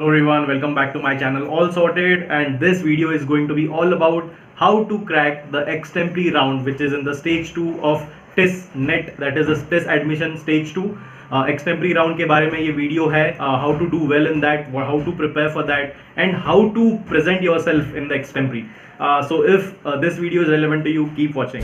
Hello everyone, welcome back to my channel All Sorted, and this video is going to be all about how to crack the Extempore round, which is in the stage 2 of TIS NET, that is the TIS admission stage 2. Extempore round के बारे में ये video है, how to do well in that, how to prepare for that, and how to present yourself in the Extempore. So if this video is relevant to you, keep watching.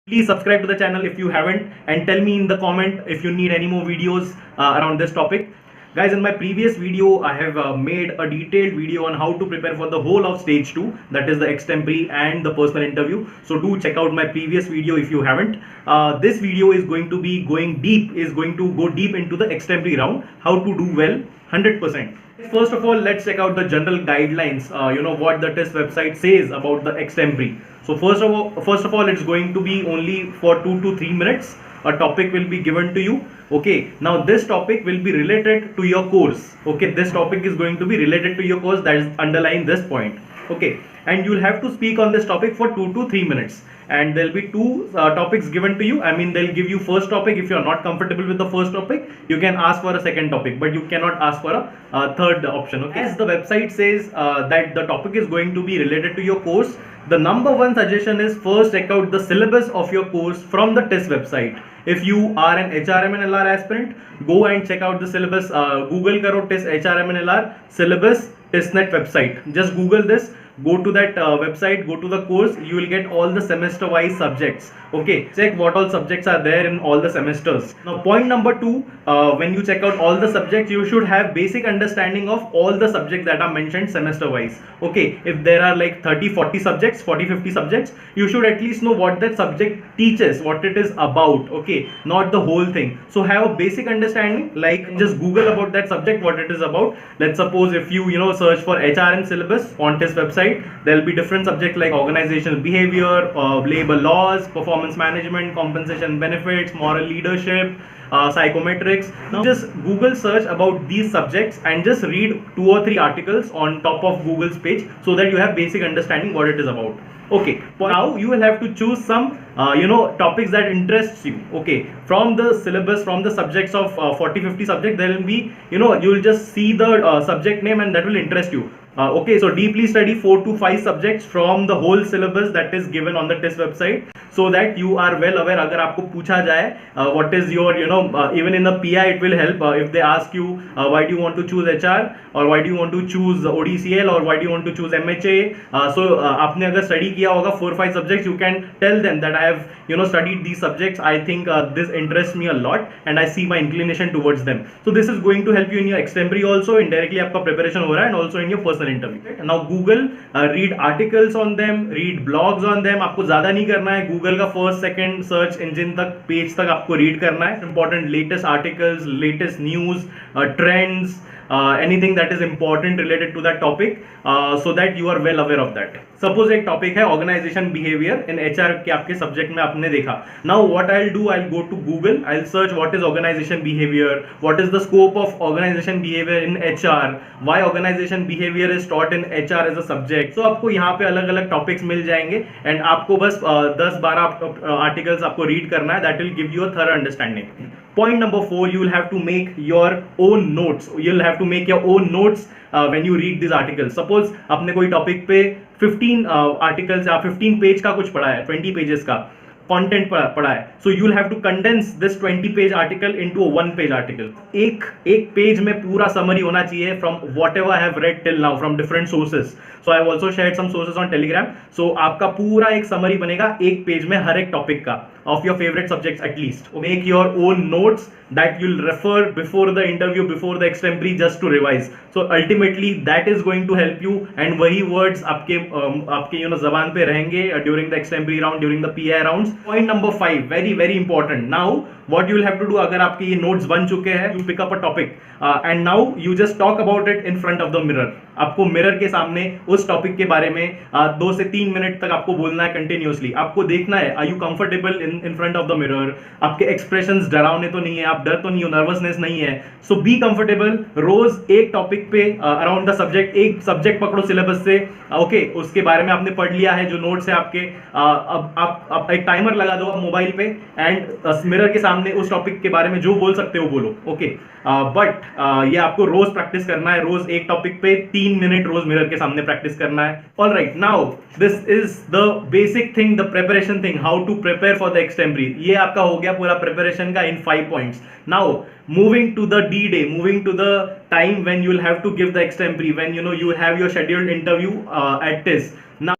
Please subscribe to the channel if you haven't, and tell me in the comment if you need any more videos around this topic. Guys, in my previous video, I have made a detailed video on how to prepare for the whole of stage 2, that is the Extempore and the personal interview. So do check out my previous video if you haven't. This video is going to be go deep into the Extempore round, how to do well 100%. First of all, let's check out the general guidelines, what the test website says about the Extempore. So first of all, it's going to be only for 2 to 3 minutes. A topic will be given to you. Okay, now this topic will be related to your course. Okay, this topic is going to be related to your course, that is underline this point. Okay, and you'll have to speak on this topic for 2 to 3 minutes, and there'll be two topics given to you. I mean, they'll give you first topic. If you're not comfortable with the first topic, you can ask for a second topic, but you cannot ask for a third option. Okay, as the website says that the topic is going to be related to your course, the number one suggestion is first check out the syllabus of your course from the TIS website. If you are an HRM and LR aspirant, go and check out the syllabus. Google karo TIS HRM and LR syllabus TISNet website. Just Google this. Go to that website, go to the course, you will get all the semester wise subjects. Okay, check what all subjects are there in all the semesters. Now point number 2, when you check out all the subjects, you should have basic understanding of all the subjects that are mentioned semester wise. Okay, if there are like 30-40 subjects, 40-50 subjects, you should at least know what that subject teaches, what it is about. Okay, not the whole thing. So have a basic understanding, like just Google about that subject, what it is about. Let's suppose if you search for HRM syllabus on TIS website, there will be different subjects like organizational behavior, labor laws, performance management, compensation benefits, moral leadership, psychometrics. Now just Google search about these subjects and just read 2 or 3 articles on top of Google's page, so that you have basic understanding what it is about. Okay, now you will have to choose some topics that interests you. Okay, from the syllabus, from the subjects of 40-50 subjects, there will be you will just see the subject name and that will interest you. Okay, so deeply study 4 to 5 subjects from the whole syllabus that is given on the TIS website, so that you are well aware. अगर आपको पूछा जाए what is your even in the PI it will help if they ask you why do you want to choose HR, or why do you want to choose ODCL, or why do you want to choose MHA. So आपने अगर study किया होगा 4-5 subjects, you can tell them that I have studied these subjects. I think this interests me a lot and I see my inclination towards them. So this is going to help you in your Extempore also. Indirectly आपका preparation हो रहा है, and also in your personal interview. Now Google, read articles on them, read blogs on them. आपको ज़्यादा नहीं करना है. Google का first, second search engine तक, पेज तक आपको read करना है. Important latest articles, latest news, trends, anything that is important related to that topic, so that you are well aware of that. Suppose एक topic है organization behavior in HR के आपके subject में आपने देखा. Now what I'll do, I'll go to Google, I'll search what is organization behavior, what is the scope of organization behavior in HR, why organization behavior is taught in HR as a subject. So आपको यहाँ पे अलग अलग topics मिल जाएंगे, and आपको बस 10-12 articles आपको read करना है. That will give you a thorough understanding. Point number 4, you will have to make your own notes. You'll have to make your own notes when you read these articles. Suppose आपने कोई topic पे 15 articles या 15 page का कुछ पढ़ा है, 20 pages का content पढ़ा है. So you will have to condense this 20 page article into 1 page article. एक पेज में पूरा समरी होना चाहिए from whatever I have read till now from different sources. So I have also shared some sources on Telegram. So आपका पूरा एक summary बनेगा एक पेज में हर एक टॉपिक का, of your favorite subjects at least. Make your own notes that you'll refer before the interview, before the Extempore, just to revise. So ultimately that is going to help you, and वही words आपके ज़बान पे रहेंगे during the Extempore round, during the PI rounds. Point number 5, very very important. Now what you will have to do, अगर आपके ये notes बन चुके हैं, you pick up a topic and now you just talk about it in front of the mirror. आपको mirror के सामने उस टॉपिक के बारे में 2 से 3 मिनट तक आपको बोलना है कंटिन्यूअसली. आपको देखना है are you comfortable in front of the mirror, आपके एक्सप्रेशंस डरावने तो नहीं है, आप डर तो नहीं हो, नर्वसनेस नहीं है. सो बी कंफर्टेबल. रोज एक टॉपिक पे अराउंड द सब्जेक्ट, एक सब्जेक्ट पकड़ो सिलेबस से. ओके, उसके बारे में आपने पढ़ लिया है, जो नोट्स है आपके, अब आप एक टाइमर लगा दो मोबाइल पे एंड मिरर के सामने सामने उस टॉपिक के बारे में जो बोल सकते हो बोलो, ओके। बट ये आपको रोज प्रैक्टिस करना है, रोज एक टॉपिक पे 3 मिनट रोज मिरर के सामने प्रैक्टिस करना है। All right, now this is the basic thing, the preparation thing, how to prepare for the extempore. ये आपका हो गया पूरा प्रिपरेशन का in 5 points. Now moving to the D day, moving to the time when you will have to give the extempore, when you have your scheduled interview at this. Now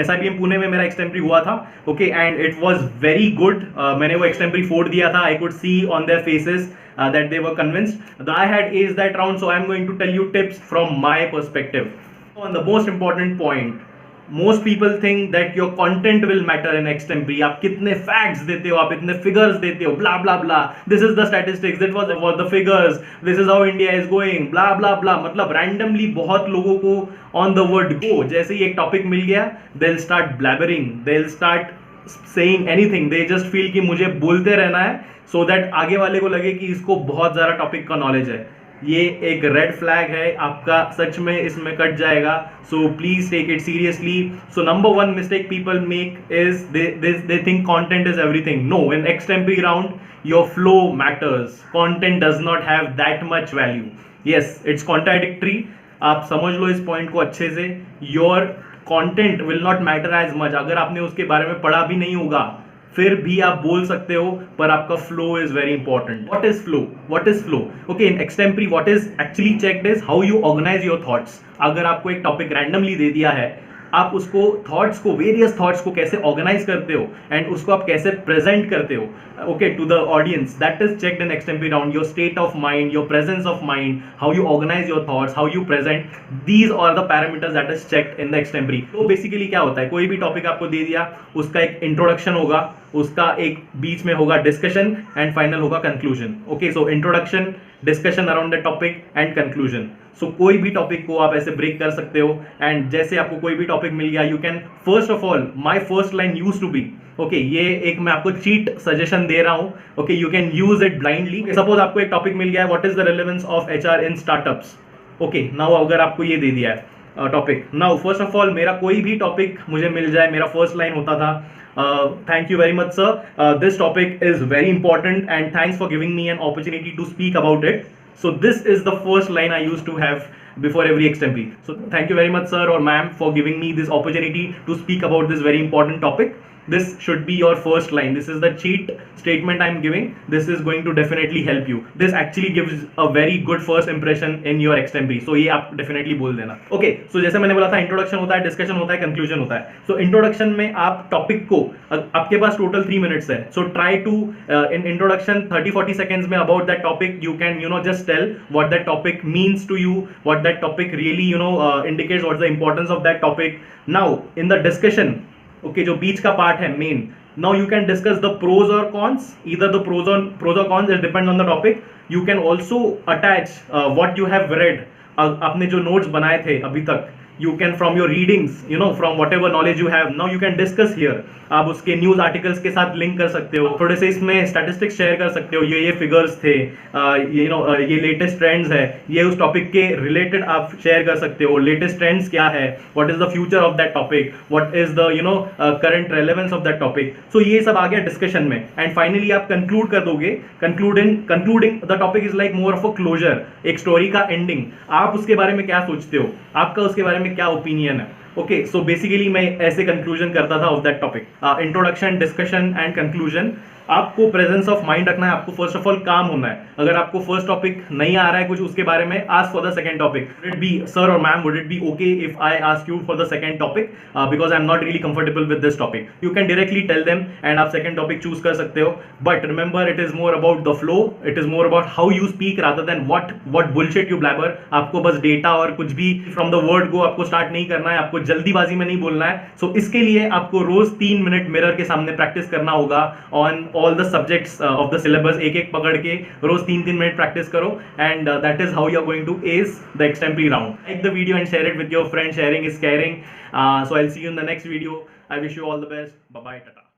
SIPM Pune में मेरा एक्सटेम्परी हुआ था, okay, and it was very good. मैंने वो एक्सटेम्परी फोड़ दिया था, I could see on their faces that they were convinced. I had aced that round, so I'm going to tell you tips from my perspective. On the most important point, most people think that your content will matter in extempore. आप कितने facts देते हो, आप इतने figures देते हो, blah blah blah, this is the statistics, that was about the figures, this is how India is going, blah blah blah. मतलब randomly बहुत लोगों को on the word go जैसे ही एक topic मिल गया, they'll start blabbering, they'll start saying anything, they just feel कि मुझे बोलते रहना है so that आगे वाले को लगे कि इसको बहुत ज़्यादा टॉपिक का नॉलेज है। ये एक रेड फ्लैग है, आपका सच में इसमें कट जाएगा। So please take it seriously. So number 1 mistake people make is they think content is everything. No, in extempore round your flow matters, content does not have that much value. Yes, it's contradictory, आप समझ लो इस point को अच्छे से। Your content will not matter as much. अगर आपने उसके बारे में पढ़ा भी नहीं होगा फिर भी आप बोल सकते हो, पर आपका flow is very important. What is flow? What is flow? Okay, in extempore what is actually checked is how you organise your thoughts. अगर आपको एक टॉपिक रैंडमली दे दिया है, आप उसको थॉट्स को, वेरियस थॉट्स को कैसे ऑर्गेनाइज करते हो एंड उसको आप कैसे प्रेजेंट करते हो, okay, to the audience, that is checked in extempore round. Your state of mind, your presence of mind, how you organise your thoughts, how you present, these are the parameters that is checked in the extempore. तो basically क्या होता है, कोई भी topic आपको दे दिया, उसका एक इंट्रोडक्शन होगा, उसका एक बीच में होगा डिस्कशन एंड फाइनल होगा conclusion. Okay, so introduction, discussion around the topic and conclusion. So कोई भी टॉपिक को आप ऐसे ब्रेक कर सकते हो एंड जैसे आपको कोई भी टॉपिक मिल गया, you can first of all, my first line used to be, okay, ये एक मैं आपको चीट सजेशन दे रहा हूं, okay, you can use it blindly. Suppose आपको एक टॉपिक मिल गया है, what is the relevance of HR in startups. Okay, now अगर आपको ये दे दिया है topic, now first of all मेरा कोई भी टॉपिक मुझे मिल जाए, मेरा फर्स्ट लाइन होता था, thank you very much sir, this topic is very important and thanks for giving me an opportunity to speak about it. So this is the first line I used to have before every extempore. So thank you very much sir or ma'am for giving me this opportunity to speak about this very important topic. This should be your first line. This is the cheat statement I'm giving. This is going to definitely help you. This actually gives a very good first impression in your extempore. So ये आप definitely बोल देना। Okay, so जैसे मैंने बोला था, introduction होता है, डिस्कशन होता है, कंक्लूजन होता है। So इंट्रोडक्शन में आप टॉपिक को, आपके पास टोटल 3 मिनट्स है, so try to in introduction 30-40 seconds में about that topic you can just tell what that topic means to you, what that topic really indicates, what's the importance of that topic. Now in the discussion, okay, जो बीच का part है main, now you can discuss the pros और cons, either the pros और cons, it depend on the topic. You can also attach what you have read, आपने जो notes बनाए थे अभी तक, you can from your readings, from whatever knowledge you have, now you can discuss here. आप उसके news articles के साथ लिंक कर सकते हो, थोड़े से इसमें स्टैटिस्टिक्स शेयर कर सकते हो, ये फिगर्स थे, ये लेटेस्ट ट्रेंड्स है, ये उस टॉपिक के रिलेटेड आप शेयर कर सकते हो, लेटेस्ट ट्रेंड्स क्या है, what is the future of that topic, what is the current relevance of that topic. So ये सब आ गया डिस्कशन में एंड फाइनली आप कंक्लूड कर दोगे। Concluding the topic is like more of a closure, एक स्टोरी का एंडिंग। आप उसके बारे में क्या सोचते हो, आपका उसके बारे में क्या ओपिनियन है। ओके, सो बेसिकली मैं ऐसे कंक्लूजन करता था of that topic, introduction, discussion and conclusion. आपको प्रेजेंस ऑफ माइंड रखना है, आपको फर्स्ट ऑफ ऑल काम होना है। अगर आपको फर्स्ट टॉपिक नहीं आ रहा है कुछ उसके बारे में, ask for the second topic. Would it be sir और ma'am, would it be okay if I ask you for the second topic, because I am not really comfortable with this topic. You can directly tell them and आप second topic choose कर सकते हो, but remember it is more about the flow, it is more about how you speak rather than what bullshit you blabber. आपको बस data और कुछ भी from the word go आपको स्टार्ट नहीं करना है, आपको जल्दीबाजी में नहीं बोलना है। सो इसके लिए आपको रोज 3 मिनट मिरर के सामने प्रैक्टिस करना होगा on all the subjects of the syllabus, एक पकड़ के रोज 3-3 मिनट प्रैक्टिस करो and that is how you are going to ace the extempore round. Like the video and share it with your friends. Sharing is caring. So I'll see you in the next video. I wish you all the best. Bye bye, tata.